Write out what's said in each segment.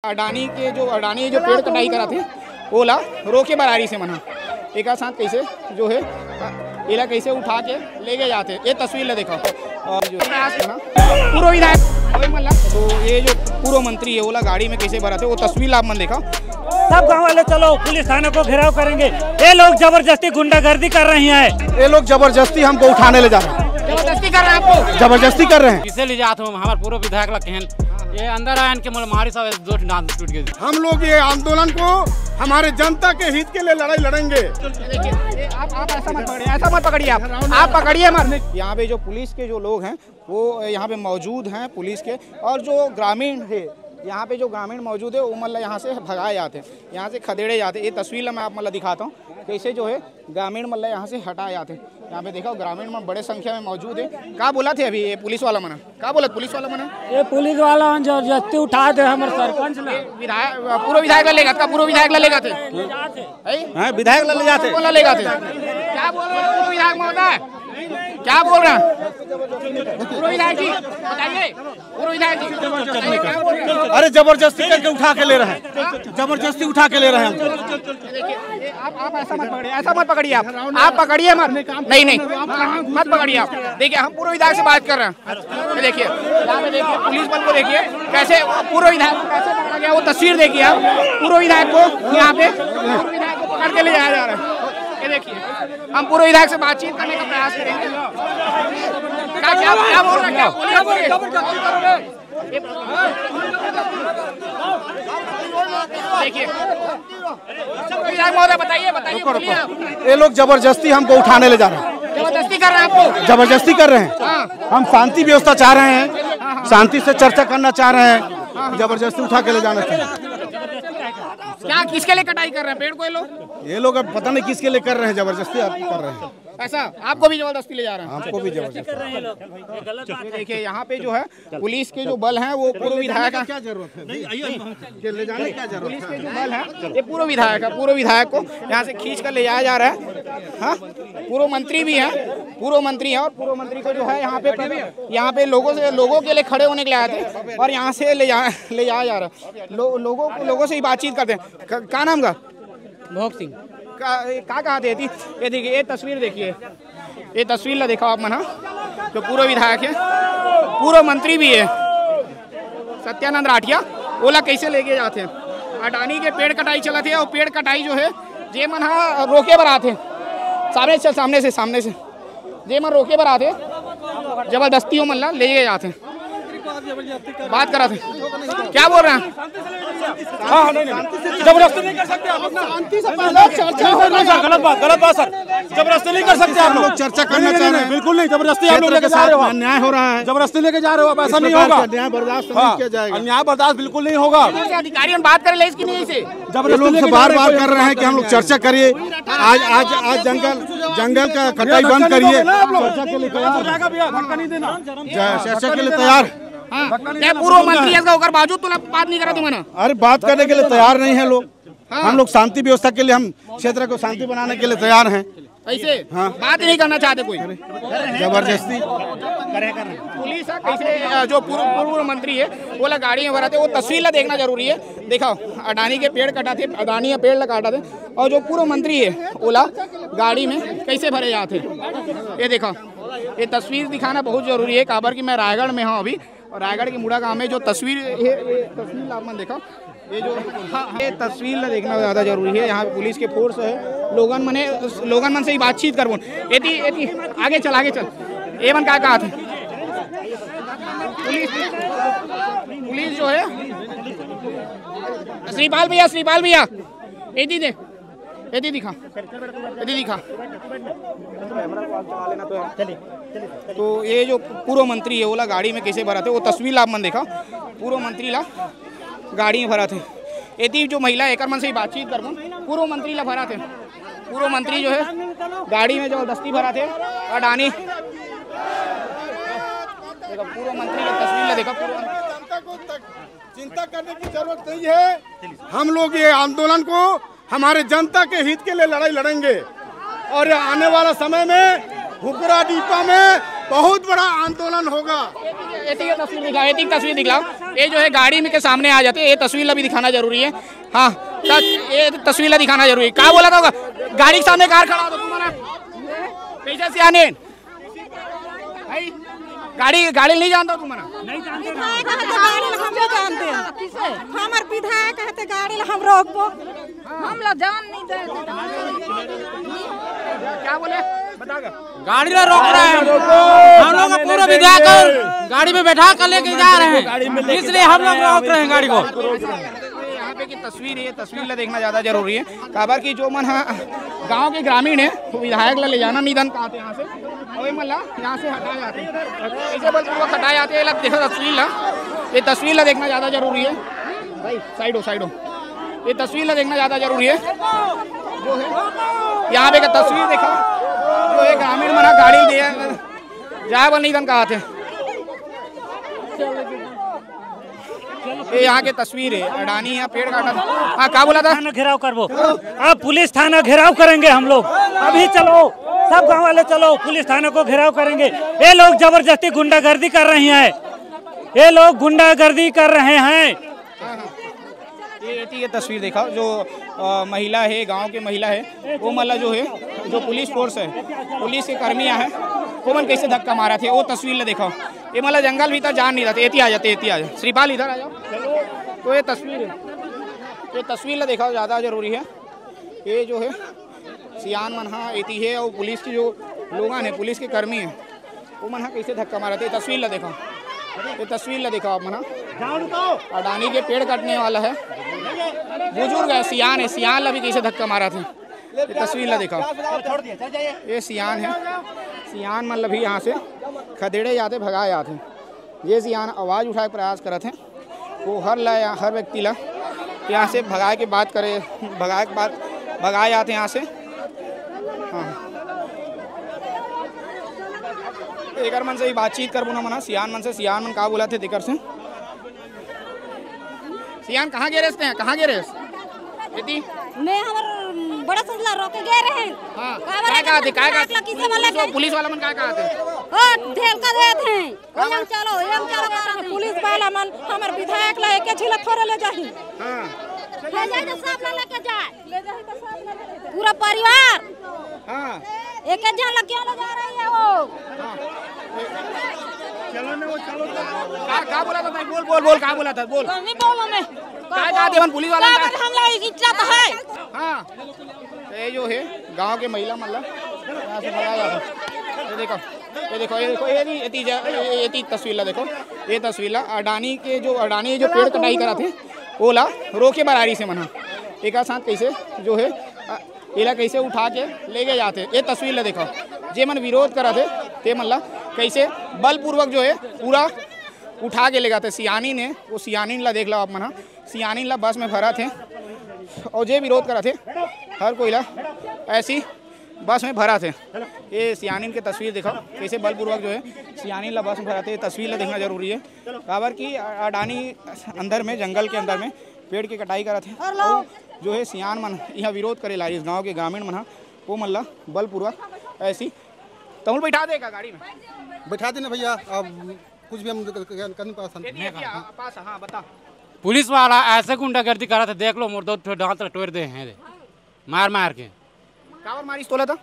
अडानी जो पेड़ कटाई करा थे ओला रोके बरारी से मना एक साथ कैसे जो है एला कैसे उठा के ले गए जाते। ये तस्वीर ले देखो और जो पूर्व विधायक तो ये जो पूर्व मंत्री है ओला गाड़ी में कैसे भरा थे वो तस्वीर आप मन देखा। सब गाँव वाले चलो पुलिस थाने को घेराव करेंगे। ये लोग जबरदस्ती गुंडागर्दी कर रहे हैं। ये लोग जबरदस्ती हमको उठाने ले जा रहे हैं। जबरदस्ती कर रहे हैं आपको जबरदस्ती कर रहे हैं। किसे ले जाते हो हमारे पूर्व विधायक ला कहन ये अंदर आए इनके मारी सब दोस्त डांस टूट गए। हम लोग ये आंदोलन को हमारे जनता के हित के लिए लड़ाई लड़ेंगे। आप ऐसा मत पकड़िए आप पकड़िए मत। यहाँ पे जो पुलिस के जो लोग हैं वो यहाँ पे मौजूद हैं पुलिस के, और जो ग्रामीण है यहाँ पे जो ग्रामीण मौजूद है वो मतलब यहाँ से भगाए जाते हैं, यहाँ से खदेड़े जाते हैं। ये तस्वीर मैं आप मतलब दिखाता हूँ कैसे जो है ग्रामीण मतलब यहाँ से हटाए जाते हैं। यहाँ पे देखो ग्रामीण में बड़े संख्या में मौजूद है। क्या बोला थे अभी ये पुलिस वाला मना? क्या बोला पुलिस वाला मना? ये पुलिस वाला जबरदस्ती उठा दे हमारे सरपंच विधायक पूर्व विधायक लेगा था, पूर्व विधायक ले जाते विधायक ले जाते ले जाते। क्या बोल रहे पूर्व विधायक महोदय, क्या बोल रहे हैं पूर्व विधायक जी? बताइए पूर्व विधायक जी। अरे जबरदस्ती करके उठा के ले रहे हैं, जबरदस्ती उठा के ले रहे हैं। आप ऐसा मत पकड़िए आप पकड़िए मत। नहीं मत पकड़िए आप। देखिए हम पूर्व विधायक से बात कर रहे हैं। देखिए यहाँ पे देखिए पुलिस बल को देखिए कैसे पूर्व विधायक को कैसे पकड़ा गया वो तस्वीर देखिए आप। पूर्व विधायक को यहाँ पे पूर्व विधायक को पकड़ के ले जाया जा रहा है। ये देखिए हम पूर्व विधायक से बातचीत करने का प्रयास करेंगे। क्या बोल रहे हैं? देखिए विधायक महोदय बताइए। ये लोग जबरदस्ती हमको उठाने ले जा रहे हैं। जबरदस्ती कर रहे हैं आपको? जबरदस्ती कर रहे हैं। हम शांति व्यवस्था चाह रहे हैं, शांति से चर्चा करना चाह रहे हैं, जबरदस्ती उठा के ले जाना चाहिए। क्या किसके लिए कटाई कर रहे हैं पेड़ को ये लोग अब पता नहीं किसके लिए कर रहे हैं, जबरदस्ती कर रहे हैं। ऐसा आपको भी जबरदस्ती ले जा रहे हैं? हमको भी जबरदस्ती। देखिए यहाँ पे जो है पुलिस के जो बल हैं वो पूर्व विधायक का क्या जरूरत है ले जाने क्या जरूरत पुलिस के जो बल है ये पूर्व विधायक है। पूर्व विधायक को यहाँ से खींच कर ले जाया जा रहा है। हाँ पूर्व मंत्री भी है, पूर्व मंत्री है, और पूर्व मंत्री को जो है यहाँ पे लोगों के लिए खड़े होने के लिए आए थे और यहाँ से ले जाया जा रहा है। लोगों से ही बातचीत करते हैं। क्या नाम का? भोग सिंह। कहाँ थे? ये देखिए ये तस्वीर देखिए, ये तस्वीर ला देखा आप मना जो पूर्व विधायक है, पूर्व मंत्री भी है सत्यानंद राठिया ओला कैसे लेके जाते हैं। अडानी के पेड़ कटाई चला थे और पेड़ कटाई जो है जे मन हाँ रोके बर आते सामने से जे मन रोके बर आते जबरदस्ती हो मल्ला ले गए जाते हैं। बात करा थे क्या बोल रहे हैं? जबरदस्ती नहीं कर सकते आप। शांति से गलत बात सर, जबरदस्ती नहीं कर सकते आप लोग। चर्चा करना चाह रहे हैं, बिल्कुल नहीं। जबरदस्ती आप लोग लेके जा रहे हो, अन्याय हो रहा है। जबरदस्ती लेके जा रहे हो, ऐसा नहीं होगा। अन्याय बर्दाश्त नहीं किया जाएगा। अन्याय बर्दाश्त बिल्कुल नहीं होगा। अधिकारी हम बात करें इसकी नहीं से जबरदस्ती से बार कर रहे हैं कि हम लोग चर्चा करिए। आज जंगल का कटाई बंद करिए। चर्चा के लिए तैयार पूर्व मंत्री होकर बावजूद तो बात नहीं करा तुमने? अरे बात करने के लिए तैयार नहीं है लोग। हम लोग शांति व्यवस्था के लिए, हम क्षेत्र को शांति बनाने के लिए तैयार हैं। ऐसे बात नहीं करना चाहते कोई जबरदस्ती पुलिस कैसे जो पूर्व मंत्री है वो गाड़ी में भरा थे वो तस्वीर ला देखना जरूरी है। देखो अडानी के पेड़ कटाते, अडानी का पेड़ ला काटा थे और जो पूर्व मंत्री है ओला गाड़ी में कैसे भरे जाते। ये देखो ये तस्वीर दिखाना बहुत जरूरी है। काबर की मैं रायगढ़ में हूँ अभी, और रायगढ़ के मुड़ा गांव में जो तस्वीर है तस्वीर आप मन देखो ये जो ये तस्वीर देखना ज़्यादा जरूरी है। यहाँ पे पुलिस के फोर्स है, लोगन मन से ही बातचीत कर एती आगे चल ये मन कहा थे पुलिस जो है श्रीपाल भैया एती दे यदि दिखा तो ये जो पूर्व मंत्री है ओला गाड़ी में कैसे भरा थे वो तस्वीर आप मन देखा। पूर्व मंत्री ला गाड़ी में भरा थे यदि जो महिला एक मन से ही बातचीत कर पूर्व मंत्री ला भरा थे। पूर्व मंत्री जो है गाड़ी में जबरदस्ती भरा थे। अडानी पूर्व मंत्री का तस्वीर ला देखा। जनता को चिंता करने की जरूरत नहीं है। हम लोग ये आंदोलन को हमारे जनता के हित के लिए लड़ाई लड़ेंगे और आने वाला समय में हुकरा डिपा में बहुत बड़ा आंदोलन होगा। तस्वीर दिखलाओ। ये जो है गाड़ी में के सामने आ जाते हैं, ये तस्वीर भी दिखाना जरूरी है। हाँ, ये तस्वीर दिखाना जरूरी है। क्या बोला था गाड़ी के सामने कार खड़ा हो तुम्हारा कैसे सियाने गाड़ी नहीं जानता तुम्हारा नहीं जानते हमारे विधायक कहते गाड़ी हम रोकबो हम लोग जान नहीं दे। क्या बोले बताओ। गाड़ी ला रोक रहे हैं हम लोग पूरा विधायक गाड़ी में बैठा कर लेके जा रहे हैं, इसलिए हम लोग रोक रहे हैं गाड़ी को। यहाँ पे की तस्वीर है, तस्वीर ला देखना ज्यादा जरूरी है। काबर की जो मन गांव के ग्रामीण है वो विधायक ला ले जाना निधन कहते यहाँ से और यहाँ से हटाए जाते हैं, ऐसे बलपूर्वक हटाए जाते हैं। देखो तस्वीर ला, ये तस्वीर ला देखना ज्यादा जरूरी है भाई। साइड हो ये तस्वीर ला देखना ज्यादा जरूरी है। जो है यहाँ पे का तस्वीर देखा जो है ग्रामीण मना गाड़ी दे जाए बल निधन कहते हैं। ये यहाँ की तस्वीर है। अडानी यहाँ पेड़ काटा था। हाँ क्या बोला था? घेराव करबो। अब पुलिस थाना घेराव करेंगे हम लोग। अभी चलो सब गांव वाले चलो पुलिस थाना को घेराव करेंगे। ये लोग जबरदस्ती गुंडागर्दी कर रहे हैं, ये लोग गुंडागर्दी कर रहे हैं। ये तस्वीर देखा जो महिला है, गांव की महिला है, वो मतलब जो है जो पुलिस फोर्स है, पुलिस के कर्मियां हैं, वो मन कैसे धक्का मारा थे वो तस्वीर देखा। ये मतलब जंगल भीतर जान नहीं रहते, एती आ जाते। श्रीपाल इधर आ जाओ। तो ये तस्वीर है, ये तस्वीर देखा ज़्यादा जरूरी है। ये जो है सियान मन हाँ एती है और पुलिस की जो लोग हैं, पुलिस के कर्मी हैं, वो मन हाँ कैसे धक्का मारा थे। तस्वीर देखा, ये तस्वीर देखा आप मना। अडानी के पेड़ काटने वाला है, बुजुर्ग है, सियान है, सियान ला भी कैसे धक्का मारा थे। ये तस्वीर देखा, ये सियान है, सियान मतलब भी यहाँ से खदेड़े जाते, भगाए जाते। ये सियान आवाज़ उठाए प्रयास करते हैं, वो हर व्यक्ति ला यहाँ से भगाए के बात करे, भगाए जाते यहाँ से। हाँ एक मन से ही बातचीत कर बुना मना सियान मन से। सियान मन कहा बोला थे दिक्कत से। सियान कहाँ गिरे हैं? कहाँ गिरे मैं हमार बड़ा संजला रोके गए रहे। हां काय कहा थे पुलिस वाला मन काय कहा थे? ओ ढेल का दे थे हम चलो पुलिस वाला मन हमार विधायक ला के झिला थोड़े ले जाही। हां ले जाए तो सब ला लेके जाए, ले जाए तो सब ला लेके पूरा परिवार। हां एक एक जन ला क्यों ले जा रही है वो? चलो ना वो चलो। क्या बोला था? बोल क्या बोला था? बोल नहीं बोलो मैं काय कहा थे मन पुलिस वाला हम लोग इज्जत है। हाँ ये जो है गांव के महिला मतलब यहाँ से भगाया जाता। ये तस्वीर देखो, ये तस्वीर अडानी जो पेड़ कटाई करा थे ओला रोके बरारी से मना एक साथ कैसे जो है इला कैसे उठा के ले गए जाते। ये तस्वीर देखो, जे मन विरोध करा थे ते मतलब कैसे बलपूर्वक जो है पूरा उठा के ले जाते। सियानी ने वो सियानी ला देख लो आप मना, सियानी ला बस में भरा थे और जे विरोध करा थे हर कोई ला ऐसी बस में भरा थे। ये सियानी की तस्वीर दिखाओ कैसे बलपूर्वक जो है सियानी ला बस में भरा थे। तस्वीर ला देखना जरूरी है। काबर की अडानी अंदर में जंगल के अंदर में पेड़ की कटाई करा थे और जो है सियान मन यहाँ विरोध करे ला इस गाँव के ग्रामीण मन वो मन ला बलपूर्वक ऐसी तमुल बैठा देगा गाड़ी में, बैठा देना भैया। अब कुछ भी हम करने पास। हाँ बता। पुलिस वाला ऐसे गुंडागर्दी करा था, देख लो मोर दो दांत तोड़ दे हैं मार के। कावर मारी तोला था?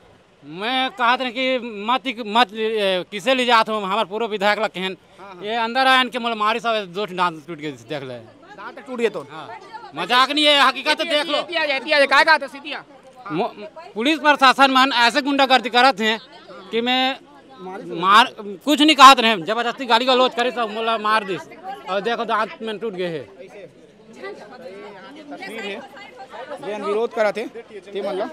मैं कहा था कि मत किसे ले जाते हो, हमारे पूरा विधायक ला कहन ये अंदर आयन के मतलब मारी सब दो दांत टूट गए, देख ले दांत टूट गए तो। हाँ मजाक नहीं है, हकीकत देख लो। काय कहा था सीतिया? पुलिस प्रशासन मन ऐसे गुंडागर्दी करत हैं कि मैं कुछ नहीं कहते रहे, जबरदस्ती गाड़ी का लोच करे सब मोला मार दी और देखो दांत में टूट गए है। तस्वीर है जो विरोध करा थे ते मतलब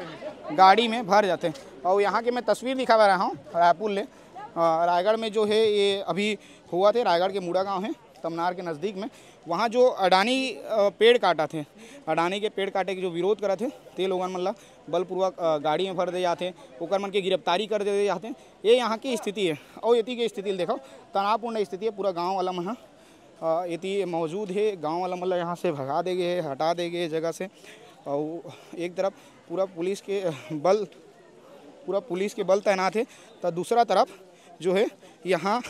गाड़ी में भर जाते हैं। और यहाँ के मैं तस्वीर दिखा रहा हूँ रायपुर ले रायगढ़ में जो है ये अभी हुआ थे। रायगढ़ के मूड़ा गांव है तमनार के नज़दीक में, वहाँ जो अडानी पेड़ काटा थे, अडानी के पेड़ काटे के जो विरोध करा थे ते लोगन मतलब बलपूर्वक गाड़ी में भर दे जाते हैं, ओकर मन के गिरफ्तारी कर दे जाते हैं। ये यहाँ की स्थिति है। और यति की स्थिति देखो तनावपूर्ण स्थिति है। पूरा गाँव वाला मन यति मौजूद है, गाँव वाला मतलब यहाँ से भगा देंगे, हटा देंगे जगह से। और एक तरफ पूरा पुलिस के बल पूरा पुलिस के बल तैनात है, तो दूसरा तरफ जो है यहाँ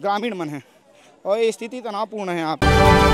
ग्रामीण मन है और ये स्थिति तनावपूर्ण है यहाँ पे।